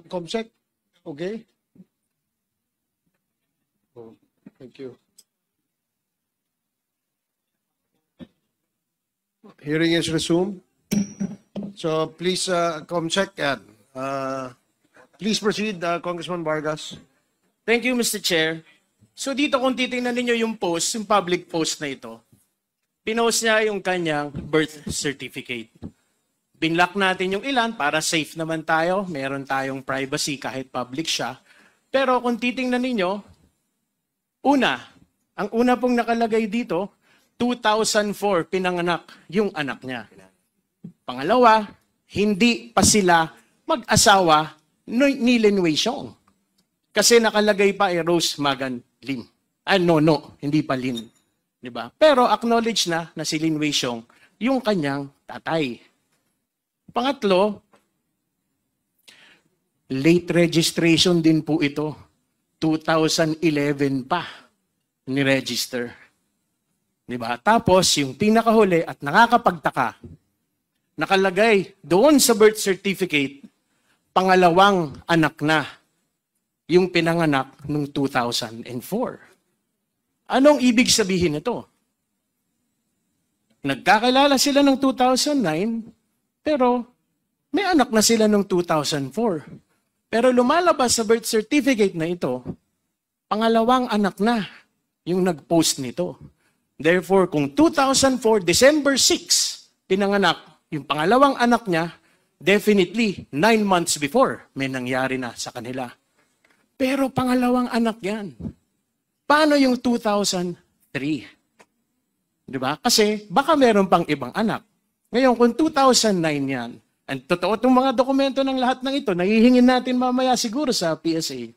Comsec, okay? Oh, thank you. Hearing is resumed. So please, Comsec, please proceed, Congressman Vargas. Thank you, Mr. Chair. So dito kung titingnan ninyo yung post, yung public post na ito, pinost niya yung kanyang birth certificate. Binlock natin yung ilan para safe naman tayo. Meron tayong privacy kahit public siya. Pero kung titingnan ninyo, ang una pong nakalagay dito, 2004 pinanganak yung anak niya. Pangalawa, hindi pa sila mag-asawa ni Lin Wei Xiong. Kasi nakalagay pa ay Rose Magan Lim. No, hindi pa Lin. Diba? Pero acknowledge na si Lin Wei Xiong yung kanyang tatay. Pangatlo, late registration din po ito. 2011 pa ni-register. Diba? Tapos, yung pinakahuli at nakakapagtaka, nakalagay doon sa birth certificate, pangalawang anak na yung pinanganak noong 2004. Anong ibig sabihin nito? Nagkakilala sila noong 2009, pero may anak na sila noong 2004. Pero lumalabas sa birth certificate na ito, pangalawang anak na yung nag-post nito. Therefore, kung 2004, December 6, pinanganak yung pangalawang anak niya, definitely 9 months before may nangyari na sa kanila. Pero pangalawang anak yan. Paano yung 2003? Diba? Kasi baka meron pang ibang anak. Ngayon, kung 2009 yan, and totoo itong mga dokumento ng lahat ng ito, nahihingin natin mamaya siguro sa PSA.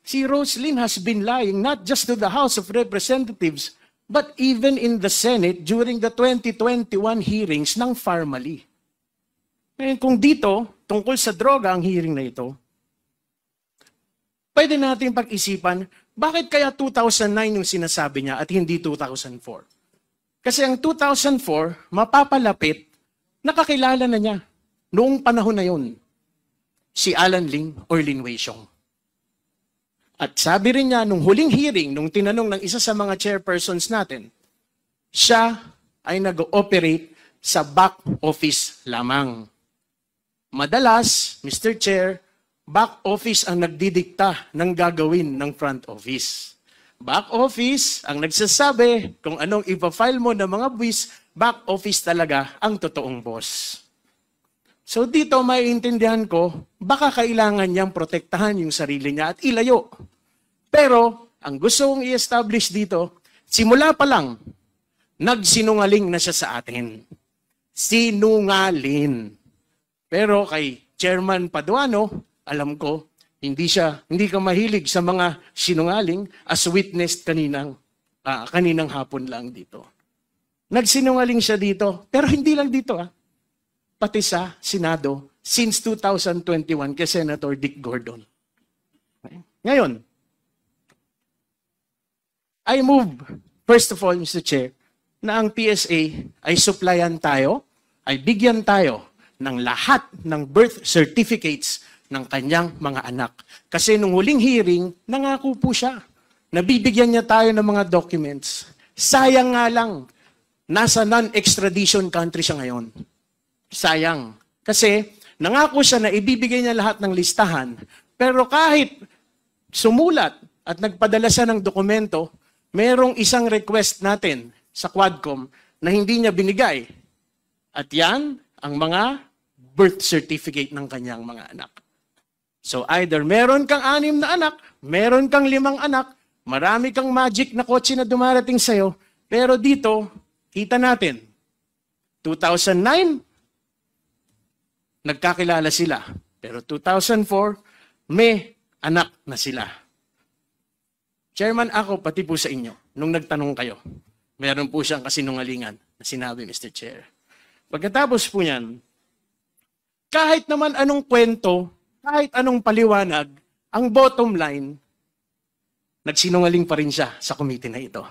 Si Roslyn has been lying not just to the House of Representatives, but even in the Senate during the 2021 hearings ng Farmally. Ngayon, kung dito, tungkol sa droga ang hearing na ito, pwede natin pag-isipan, bakit kaya 2009 yung sinasabi niya at hindi 2004? Kasi ang 2004, mapapalapit, nakakilala na niya noong panahon na yun, si Alan Ling or Lin Wei Xiong. At sabi rin niya, nung huling hearing, nung tinanong ng isa sa mga chairpersons natin, siya ay nag-ooperate sa back office lamang. Madalas, Mr. Chair, back office ang nagdidikta ng gagawin ng front office. Back office ang nagsasabi kung anong ipa-file mo ng mga buwis, back office talaga ang totoong boss. So dito maiintindihan ko, baka kailangan niyang protektahan yung sarili niya at ilayo. Pero ang gusto kong i-establish dito, simula pa lang, nagsinungaling na siya sa atin. Sinungaling. Pero kay Chairman Paduano, alam ko, hindi ka mahilig sa mga sinungaling as witnessed kaninang hapon lang dito. Nagsinungaling siya dito, pero hindi lang dito pati sa Senado since 2021 kay Senator Dick Gordon. Okay? Ngayon, I move, first of all, Mr. Chair, na ang PSA ay supplyan tayo, ay bigyan tayo ng lahat ng birth certificates ng kanyang mga anak. Kasi nung huling hearing, nangako po siya. Nabibigyan niya tayo ng mga documents. Sayang nga lang, nasa non-extradition country siya ngayon. Sayang. Kasi nangako siya na ibibigay niya lahat ng listahan, pero kahit sumulat at nagpadala siya ng dokumento, merong isang request natin sa Quadcom na hindi niya binigay. At yan, ang mga birth certificate ng kanyang mga anak. So either meron kang 6 na anak, meron kang 5 anak, marami kang magic na kotse na dumarating sa'yo, pero dito, kita natin, 2009, nagkakilala sila. Pero 2004, may anak na sila. Chairman, ako, pati po sa inyo, nung nagtanong kayo, meron po siyang kasinungalingan na sinabi, Mr. Chair. Pagkatapos po niyan, kahit naman anong kwento, kahit anong paliwanag, ang bottom line, nagsinungaling pa rin siya sa committee na ito.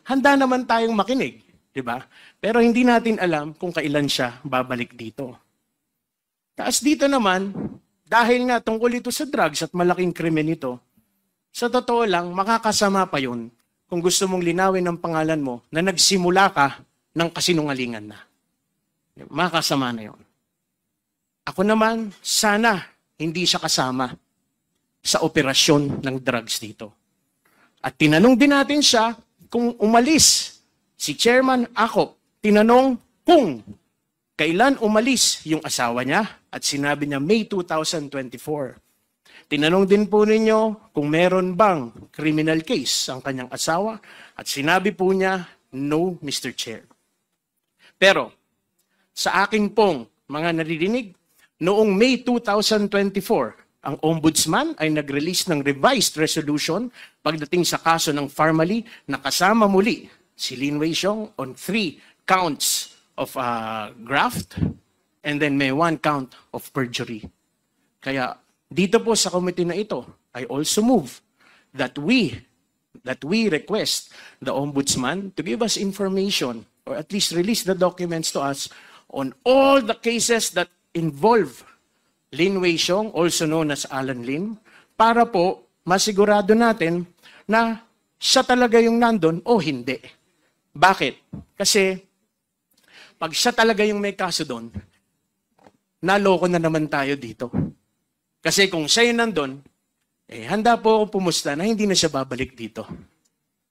Handa naman tayong makinig, di ba? Pero hindi natin alam kung kailan siya babalik dito. Taas dito naman, dahil nga tungkol ito sa drugs at malaking krimen ito, sa totoo lang, makakasama pa yun kung gusto mong linawin ang pangalan mo na nagsimula ka ng kasinungalingan na. Makakasama na yun. Ako naman, sana hindi siya kasama sa operasyon ng drugs dito. At tinanong din natin siya kung umalis si Chairman Acop. Tinanong kung kailan umalis yung asawa niya at sinabi niya May 2024. Tinanong din po ninyo kung meron bang criminal case ang kanyang asawa at sinabi po niya, no, Mr. Chair. Pero sa akin pong mga naririnig, noong May 2024, ang Ombudsman ay nag-release ng revised resolution pagdating sa kaso ng Farmally na kasama muli si Lin Wei-Xiong on 3 counts of graft and then may 1 count of perjury. Kaya dito po sa committee na ito, I also move that we request the Ombudsman to give us information or at least release the documents to us on all the cases that involve Lin Wei-Xiong, also known as Alan Lim, para po masigurado natin na siya talaga yung nandun o hindi. Bakit? Kasi pag siya talaga yung may kaso doon, naloko na naman tayo dito. Kasi kung siya yung nandun, handa po ako pumusta na hindi na siya babalik dito.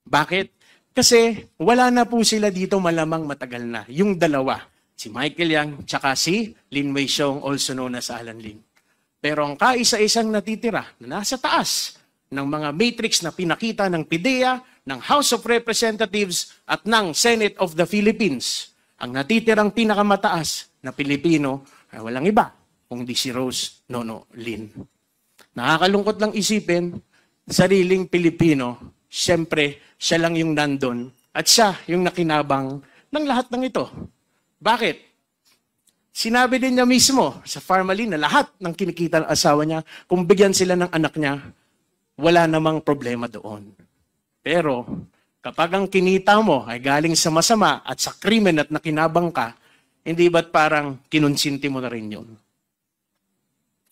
Bakit? Kasi wala na po sila dito malamang matagal na. Yung dalawa. Si Michael Yang, tsaka si Lin Wei-Xiong, also known as Alan Lim. Pero ang kaisa-isang natitira na nasa taas ng mga matrix na pinakita ng PIDEA, ng House of Representatives at ng Senate of the Philippines, ang natitirang pinakamataas na Pilipino ay walang iba, kundi si Rose Nono Lin. Nakakalungkot lang isipin, sariling Pilipino, siyempre siya lang yung nandun at siya yung nakinabang ng lahat ng ito. Bakit? Sinabi din niya mismo sa Farmally na lahat ng kinikita ng asawa niya, kung bigyan sila ng anak niya, wala namang problema doon. Pero kapag ang kinita mo ay galing sa masama at sa krimen at nakinabang ka, hindi ba't parang kinonsinti mo na rin yun?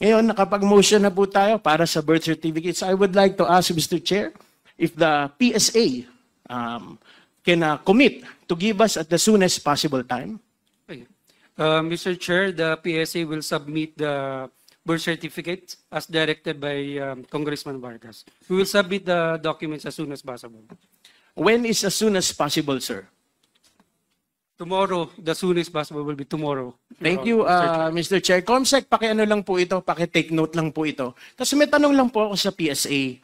Ngayon, nakapag-motion na po tayo para sa birth certificates. I would like to ask Mr. Chair if the PSA can commit to give us at the soonest possible time. Mr. Chair, the PSA will submit the birth certificate as directed by Congressman Vargas. We will submit the documents as soon as possible. When is as soon as possible, sir? Tomorrow, the soonest possible will be tomorrow. Thank you, Mr. Chair. Comsec, paki-ano lang po ito, paki-take note lang po ito. Tapos may tanong lang po ako sa PSA.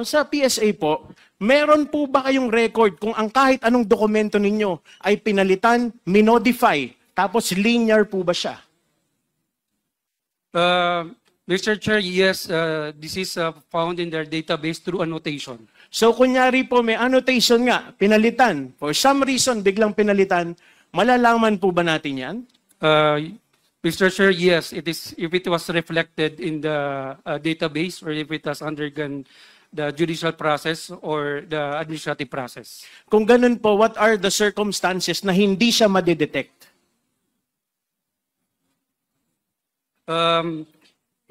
Sa PSA po, meron po ba kayong record kung ang kahit anong dokumento ninyo ay pinalitan, minodify, tapos linear po ba siya? Mr. Chair, yes, this is found in their database through annotation. So kunyari po may annotation nga, pinalitan, for some reason biglang pinalitan, malalaman po ba natin yan? Mr. Chair, yes, it is. If it was reflected in the database or if it has undergone the judicial process or the administrative process. Kung ganun po, what are the circumstances na hindi siya madidetect?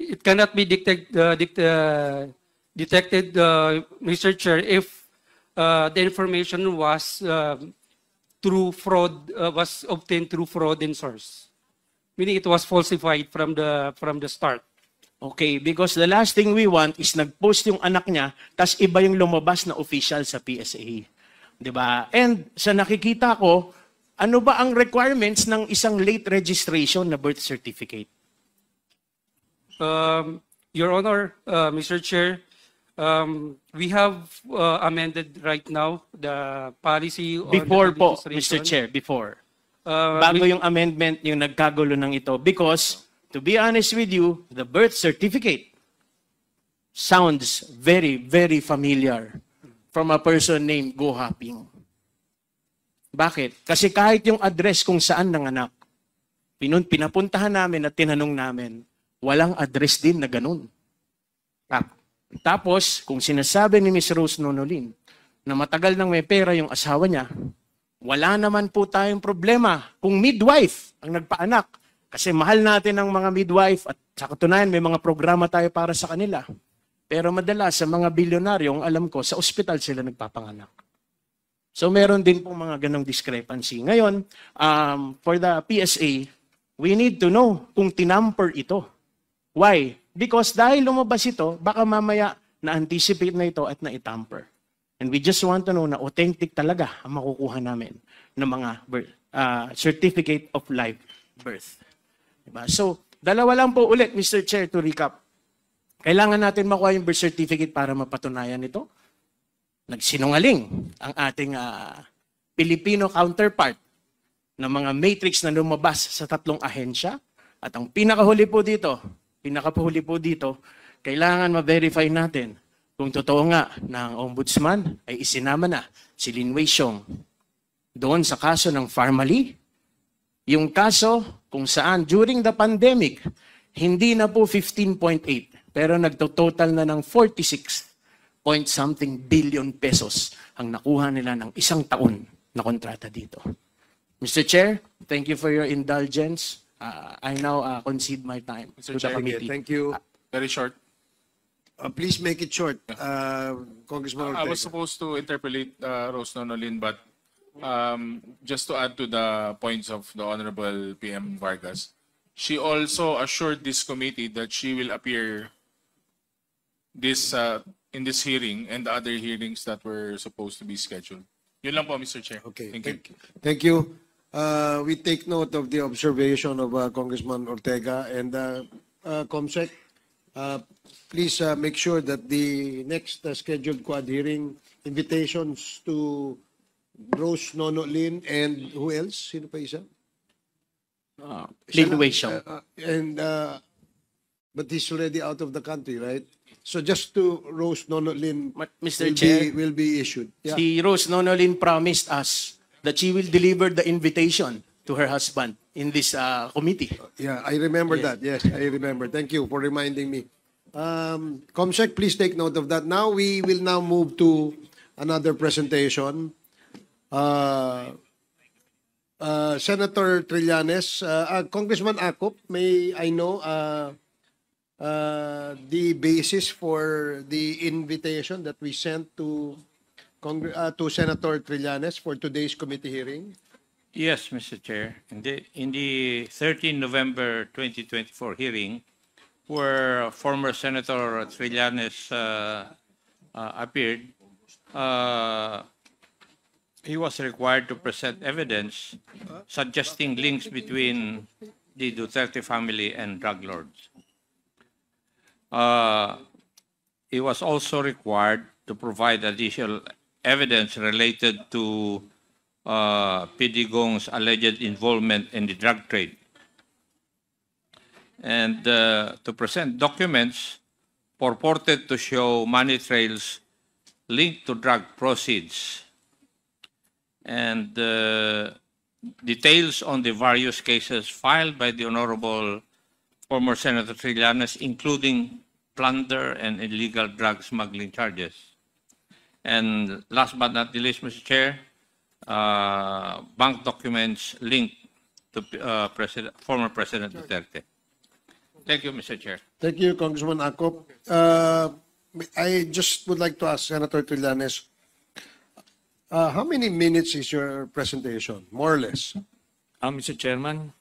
It cannot be detected, Mr. Chair, if the information was through fraud, was obtained through fraud in source, meaning it was falsified from the start. Okay, because the last thing we want is nag-post yung anak niya, tas iba yung lumabas na official sa PSA. 'Di ba? And sa nakikita ko, ano ba ang requirements ng isang late registration na birth certificate? Your Honor, Mr. Chair, we have amended right now the policy on Before the po, registration. Mr. Chair, before. Bago yung amendment yung nagkagulo ng ito. Because, to be honest with you, the birth certificate sounds very, very familiar from a person named Go Haping. Bakit? Kasi kahit yung address kung saan nanganak, pinapuntahan namin at tinanong namin, walang address din na ganun. Tapos, kung sinasabi ni Ms. Rose Nono Lin na matagal nang may pera yung asawa niya, wala naman po tayong problema kung midwife ang nagpaanak Kasi mahal natin ang mga midwife at sa katunayan may mga programa tayo para sa kanila. Pero madalas sa mga bilyonaryong alam ko, sa ospital sila nagpapanganak. So meron din pong mga ganong discrepancy. Ngayon, for the PSA, we need to know kung tinamper ito. Why? Because dahil lumabas ito, baka mamaya na-anticipate na ito at na-tamper. And we just want to know na authentic talaga ang makukuha namin ng mga certificate of live birth. Diba? So, dalawa lang po ulit, Mr. Chair, to recap. Kailangan natin makuha yung birth certificate para mapatunayan ito. Nagsinungaling ang ating Filipino counterpart ng mga matrix na lumabas sa 3 ahensya. At ang pinakahuli po dito, kailangan ma-verify natin kung totoo nga na ang ombudsman ay isinama na si Lin Wei Xiong doon sa kaso ng Pharmaly. Yung kaso kung saan during the pandemic, hindi na po 15.8 pero nagtototal na ng 46 point something billion pesos ang nakuha nila ng 1 taon na kontrata dito. Mr. Chair, thank you for your indulgence. I now concede my time to the committee. Thank you. Very short. Please make it short, Congressman I Ortega. was supposed to interpolate Rose Nonolin, but just to add to the points of the Honorable PM Vargas, she also assured this committee that she will appear in this hearing and the other hearings that were supposed to be scheduled. Yun lang po, Mr. Chair. Okay, Thank you. Thank you. We take note of the observation of Congressman Ortega and Comsec. Please make sure that the next scheduled quad hearing invitations to Rose Nonolin and who else? Sino pa isa? Lin Wei Xiong. But he's already out of the country, right? So just to Rose Nonolin Mr. Chair, will be issued. Yeah. si Rose Nonolin promised us that she will deliver the invitation to her husband in this committee. Yeah, I remember that. Yes, I remember. Thank you for reminding me. Comsec, please take note of that. Now we will now move to another presentation. Senator Trillanes, Congressman Acop, may I know the basis for the invitation that we sent to Senator Trillanes for today's committee hearing? Yes, Mr. Chair. In the 13 November 2024 hearing, where former Senator Trillanes appeared, he was required to present evidence suggesting links between the Duterte family and drug lords. He was also required to provide additional evidence related to Pidigong's alleged involvement in the drug trade, and to present documents purported to show money trails linked to drug proceeds, and details on the various cases filed by the Honorable former Senator Trillanes, including plunder and illegal drug smuggling charges. And last but not the least, Mr. Chair, bank documents linked to former President Duterte. Thank you, Mr. Chair. Thank you, Congressman Acop. I just would like to ask Senator Trillanes, how many minutes is your presentation, more or less? Mr. Chairman,